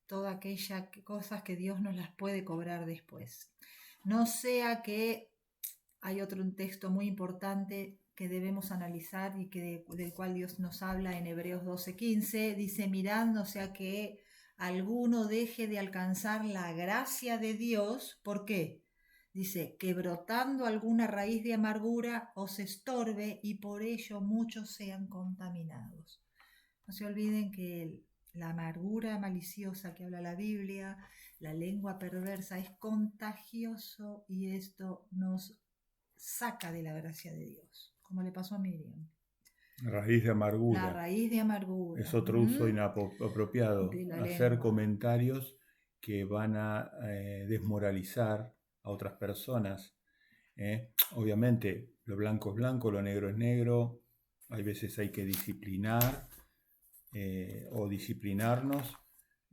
todas aquellas cosas que Dios nos las puede cobrar después. No sea que hay otro texto muy importante que debemos analizar y del cual Dios nos habla en Hebreos 12:15. Dice, mirad, no sea que alguno deje de alcanzar la gracia de Dios. ¿Por qué? Dice, que brotando alguna raíz de amargura os estorbe y por ello muchos sean contaminados. No se olviden que la amargura maliciosa que habla la Biblia, la lengua perversa, es contagioso y esto nos saca de la gracia de Dios, como le pasó a Miriam. Raíz de La amargura. raíz de Es amargura otro uso inapropiado. de la Hacer lengua. comentarios que van a desmoralizar a otras personas. Obviamente, lo blanco es blanco, lo negro es negro. Hay veces hay que disciplinar o disciplinarnos.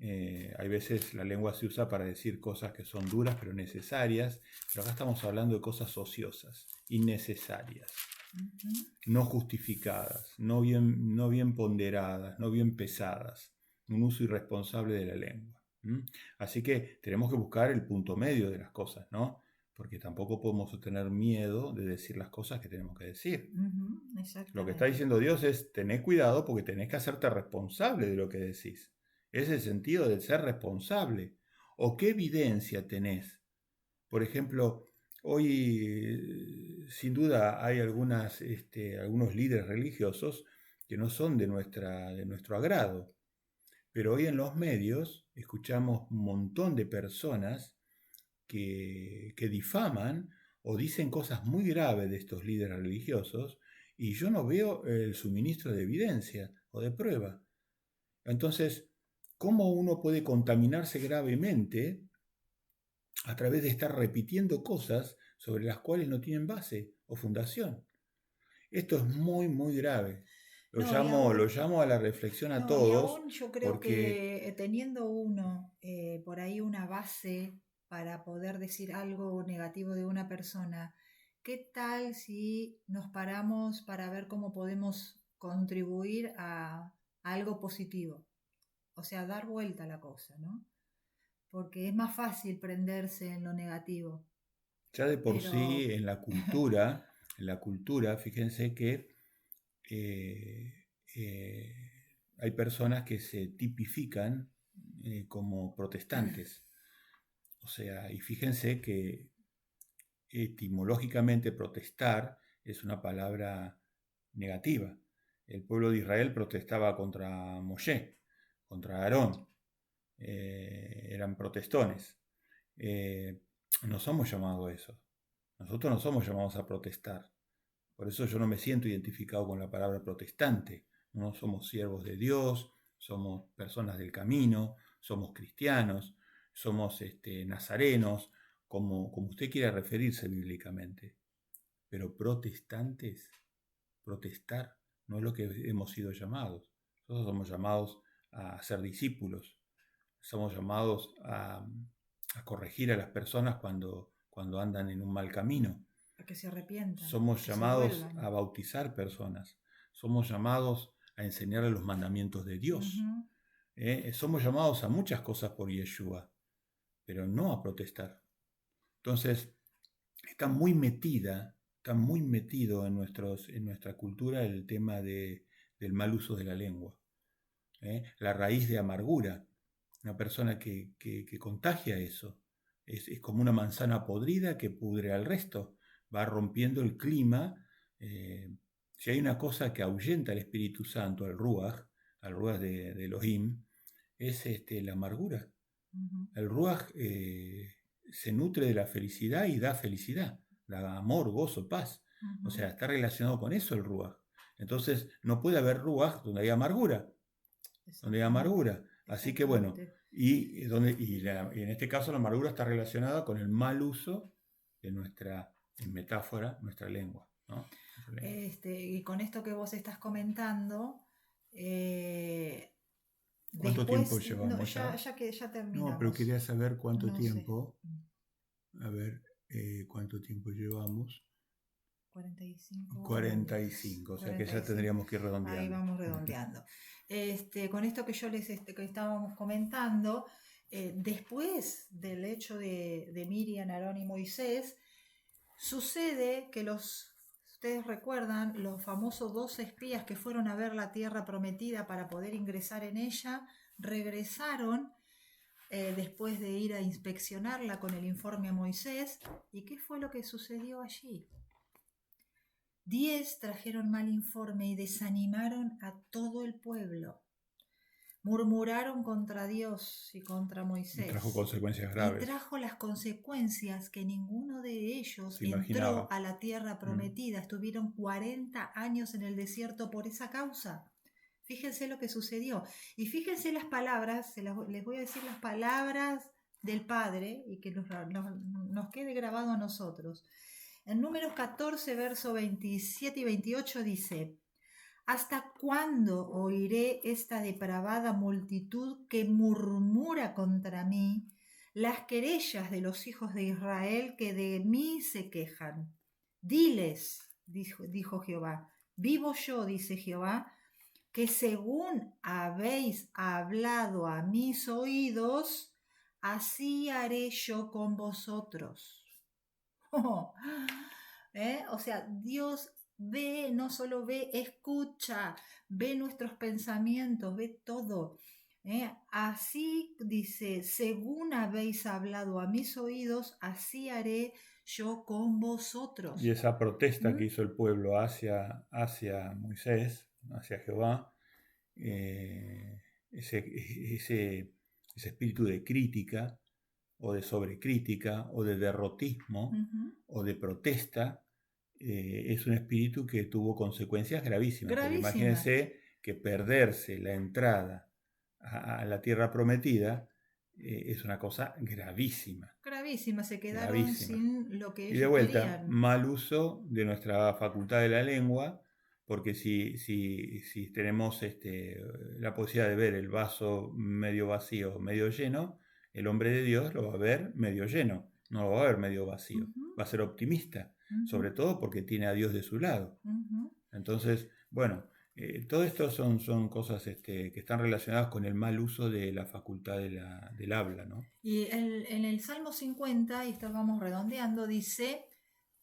Hay veces la lengua se usa para decir cosas que son duras pero necesarias. Pero acá estamos hablando de cosas ociosas, innecesarias, no justificadas, no bien ponderadas, no bien pesadas, un uso irresponsable de la lengua. Así que tenemos que buscar el punto medio de las cosas, ¿no? Porque tampoco podemos tener miedo de decir las cosas que tenemos que decir. Lo que está Exactamente. diciendo Dios es, tener cuidado porque tenés que hacerte responsable de lo que decís. Es el sentido de ser responsable. ¿O qué evidencia tenés? Por ejemplo, hoy sin duda hay algunos líderes religiosos que no son de nuestro agrado, pero hoy en los medios escuchamos un montón de personas que difaman o dicen cosas muy graves de estos líderes religiosos y yo no veo el suministro de evidencia o de prueba. Entonces, ¿cómo uno puede contaminarse gravemente a través de estar repitiendo cosas sobre las cuales no tienen base o fundación? Esto es muy, muy grave. No, y Lo aún, llamo a la reflexión a no, y todos aún yo creo porque que teniendo uno por ahí una base para poder decir algo negativo de una persona, ¿qué tal si nos paramos para ver cómo podemos contribuir a algo positivo? O sea, dar vuelta a la cosa, ¿no? Porque es más fácil prenderse en lo negativo, ya de por sí pero en la cultura, fíjense que eh, eh, hay personas que se tipifican como protestantes. O sea, y fíjense que etimológicamente protestar es una palabra negativa. El pueblo de Israel protestaba contra Moshe, contra Aarón, eran protestones. Eh, no somos llamados a eso. Nosotros no somos llamados a protestar. Por eso yo no me siento identificado con la palabra protestante. No somos siervos de Dios, somos personas del camino, somos cristianos, somos nazarenos, como usted quiera referirse bíblicamente. Pero protestantes, protestar, no es lo que hemos sido llamados. Nosotros somos llamados a ser discípulos, somos llamados a corregir a las personas cuando andan en un mal camino. a que se arrepientan, Somos que se llamados vuelvan. a bautizar personas, somos llamados a enseñarle los mandamientos de Dios. Ujú. Somos llamados a muchas cosas por Yeshua, pero no a protestar. Entonces, está muy metido en nuestra cultura el tema del mal uso de la lengua. La raíz de amargura, una persona que contagia eso, es como una manzana podrida que pudre al resto, va rompiendo el clima. Si hay una cosa que ahuyenta al Espíritu Santo, al Ruach de Elohim, es la amargura. Ujú, El ruaj se nutre de la felicidad y da felicidad, da amor, gozo, paz. O ujú. sea, está relacionado con eso el ruaj. Entonces, no puede haber ruaj donde hay amargura, donde hay Exactamente, amargura. Así que bueno, exactamente. y en este caso la amargura está relacionada con el mal uso de nuestra, en metáfora, nuestra lengua, ¿no? Nuestra lengua. Y con esto que vos estás comentando, eh, ¿Cuánto tiempo después, no, llevamos ya? ya que ya No, pero terminamos, quería saber cuánto no sé, tiempo. A ver, cuánto tiempo llevamos. 45 minutos, 45, o sea que ya 45. tendríamos que ir Ahí redondeando. vamos redondeando. Con esto que yo que estábamos comentando, después del hecho de Miriam, Aarón y Moisés, sucede que ustedes recuerdan, los famosos 12 espías que fueron a ver la tierra prometida para poder ingresar en ella, regresaron después de ir a inspeccionarla con el informe a Moisés. ¿Y qué fue lo que sucedió allí? 10 trajeron mal informe y desanimaron a todo el pueblo. Murmuraron contra Dios y contra Y trajo Moisés. consecuencias Y graves, trajo las consecuencias que ninguno de ellos se entró imaginaba. a la tierra prometida. Estuvieron 40 años en el desierto por esa causa. Fíjense lo que sucedió. Y fíjense las palabras, les voy a decir las palabras del Padre y que nos quede grabado a nosotros. En Números 14, verso 27 y 28 dice: ¿Hasta cuándo oiré esta depravada multitud que murmura contra mí las querellas de los hijos de Israel que de mí se quejan? Diles, dijo Jehová, vivo yo, dice Jehová, que según habéis hablado a mis oídos, así haré yo con vosotros. O sea, Dios ve, no solo ve, escucha, ve nuestros pensamientos, ve todo. Así dice, según habéis hablado a mis oídos, así haré yo con Y vosotros. esa protesta que ¿Mm? hizo el pueblo hacia Moisés, hacia Jehová, ese, ese, ese espíritu de crítica o de sobrecrítica o de derrotismo Ujú. o de protesta, es un espíritu que tuvo consecuencias gravísimas, porque Gravísima, imagínense que perderse la entrada a la tierra prometida es una cosa gravísima, gravísima. Se quedaron gravísima. sin lo que Y de ellos vuelta, querían. mal uso de nuestra facultad de la lengua, porque si tenemos la posibilidad de ver el vaso medio vacío, medio lleno, el hombre de Dios lo va a ver medio lleno, no lo va a ver medio vacío. Ujú, Va a ser optimista, ujú, sobre todo porque tiene a Dios de su lado. ujú. Entonces, bueno, todo esto son cosas que están relacionadas con el mal uso de la facultad del habla, ¿no? Y en el Salmo 50, y esto vamos redondeando, dice: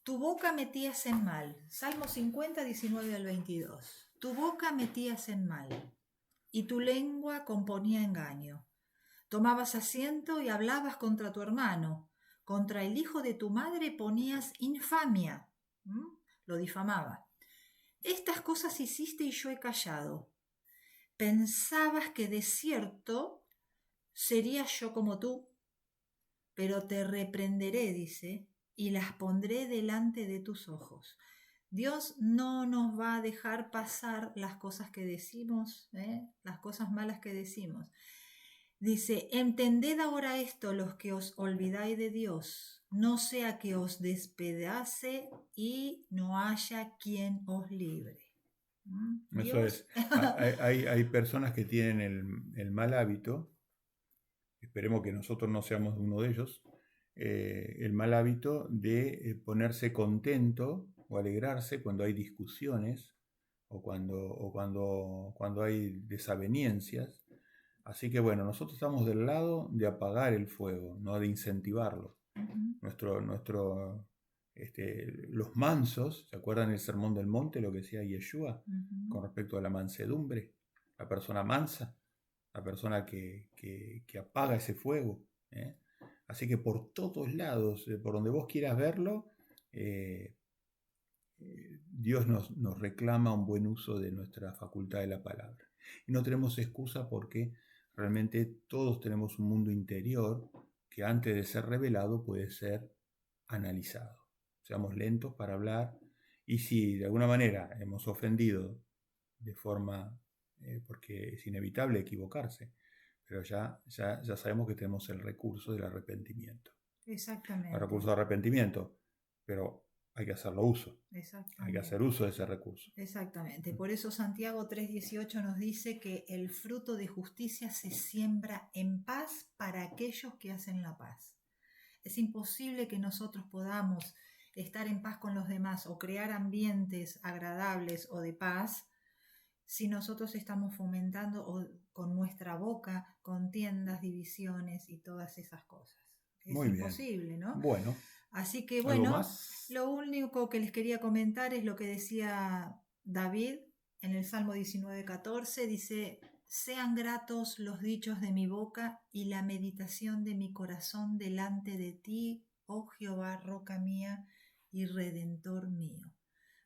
Tu boca metías en mal. Salmo 50, 19 al 22. Tu boca metías en mal, y tu lengua componía engaño. Tomabas asiento y hablabas contra tu hermano. Contra el hijo de tu madre ponías infamia. ¿Mm? Lo difamaba. Estas cosas hiciste y yo he callado. Pensabas que de cierto sería yo como tú, pero te reprenderé, dice, y las pondré delante de tus ojos. Dios no nos va a dejar pasar las cosas que decimos, las cosas malas que decimos. Dice: entended ahora esto, los que os olvidáis de Dios, no sea que os despedace y no haya quien os libre. Eso Dios. es. Hay personas que tienen el mal hábito, esperemos que nosotros no seamos uno de ellos, el mal hábito de ponerse contento o alegrarse cuando hay discusiones o cuando hay desavenencias. Así que bueno, nosotros estamos del lado de apagar el fuego, no de incentivarlo. Los mansos, ¿se acuerdan el Sermón del Monte, lo que decía Yeshua con respecto a la mansedumbre? La persona mansa, la persona que apaga ese fuego. ¿Eh? Así que por todos lados, por donde vos quieras verlo, Dios nos reclama un buen uso de nuestra facultad de la palabra. Y no tenemos excusa porque realmente todos tenemos un mundo interior que antes de ser revelado puede ser analizado. Seamos lentos para hablar, y si de alguna manera hemos ofendido de forma, porque es inevitable equivocarse, pero ya sabemos que tenemos el recurso del arrepentimiento. Exactamente. El recurso de arrepentimiento, pero hay que hacerlo uso. Exactamente. Hay que hacer uso de ese recurso. Exactamente. Por eso Santiago 3:18 nos dice que el fruto de justicia se siembra en paz para aquellos que hacen la paz. Es imposible que nosotros podamos estar en paz con los demás o crear ambientes agradables o de paz si nosotros estamos fomentando con nuestra boca contiendas, divisiones y todas esas cosas. Es Muy bien. imposible, ¿no? Bueno. Así que ¿Algo bueno, más? lo único que les quería comentar es lo que decía David en el Salmo 19:14, dice: sean gratos los dichos de mi boca y la meditación de mi corazón delante de ti, oh Jehová, roca mía y redentor mío.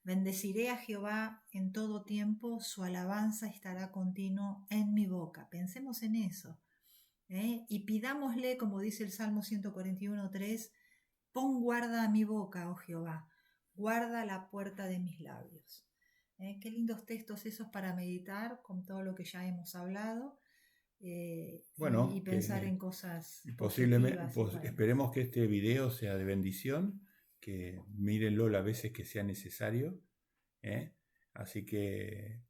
Bendeciré a Jehová en todo tiempo, su alabanza estará continuo en mi boca. Pensemos en eso, y pidámosle, como dice el Salmo 141:3, pon guarda a mi boca, oh Jehová, guarda la puerta de mis labios. Qué lindos textos esos para meditar con todo lo que ya hemos hablado, Bueno, y pensar en cosas posiblemente, positivas. esperemos que este video sea de bendición, que mírenlo las veces que sea necesario. Así que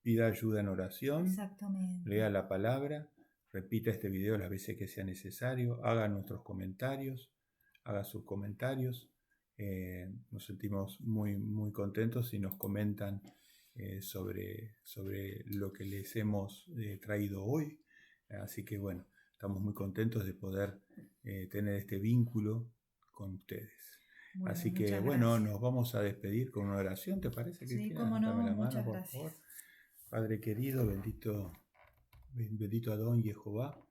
pida ayuda en oración, Exactamente. lea la palabra, repita este video las veces que sea necesario, haga nuestros comentarios, haga sus comentarios. Nos sentimos muy, muy contentos si nos comentan sobre lo que les hemos traído hoy. Así que bueno, estamos muy contentos de poder tener este vínculo con ustedes. Bueno, así que bueno, nos vamos a despedir con una oración, ¿te parece, Cristina? Sí, cómo no, dame la mano, muchas por gracias. favor. Padre querido, bendito Adón y Jehová,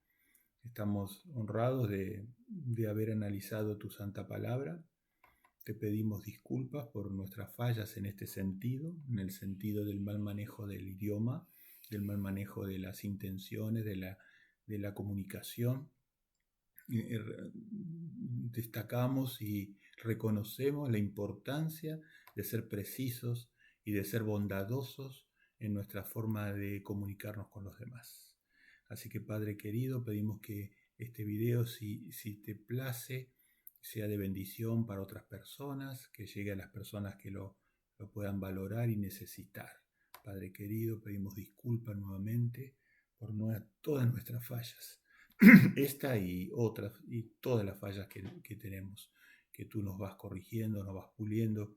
estamos honrados de haber analizado tu santa palabra. Te pedimos disculpas por nuestras fallas en este sentido, en el sentido del mal manejo del idioma, del mal manejo de las intenciones, de la comunicación. Destacamos y reconocemos la importancia de ser precisos y de ser bondadosos en nuestra forma de comunicarnos con los demás. Así que, Padre querido, pedimos que este video, si te place, sea de bendición para otras personas, que llegue a las personas que lo puedan valorar y necesitar. Padre querido, pedimos disculpas nuevamente por todas nuestras fallas. Esta y otras, y todas las fallas que tenemos, que tú nos vas corrigiendo, nos vas puliendo.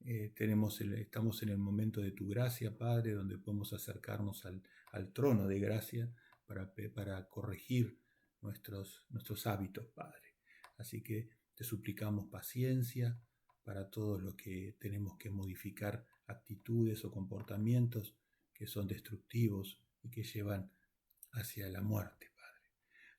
Estamos en el momento de tu gracia, Padre, donde podemos acercarnos al trono de gracia para corregir nuestros hábitos, Padre. Así que te suplicamos paciencia para todo lo que tenemos que modificar, actitudes o comportamientos que son destructivos y que llevan hacia la muerte.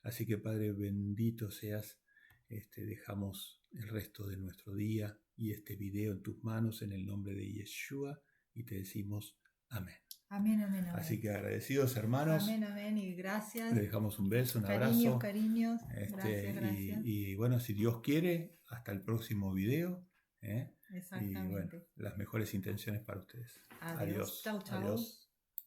Así que, Padre, bendito seas. Dejamos el resto de nuestro día y este video en tus manos en el nombre de Yeshua y te decimos amén. Amén, amén, amén. Así que agradecidos, hermanos. Amén, amén, y gracias. Les dejamos un beso, un abrazo. Cariños. Gracias. Y bueno, si Dios quiere, hasta el próximo video. Exactamente. Y bueno, las mejores intenciones para ustedes. Adiós. Chau, chau. Adiós.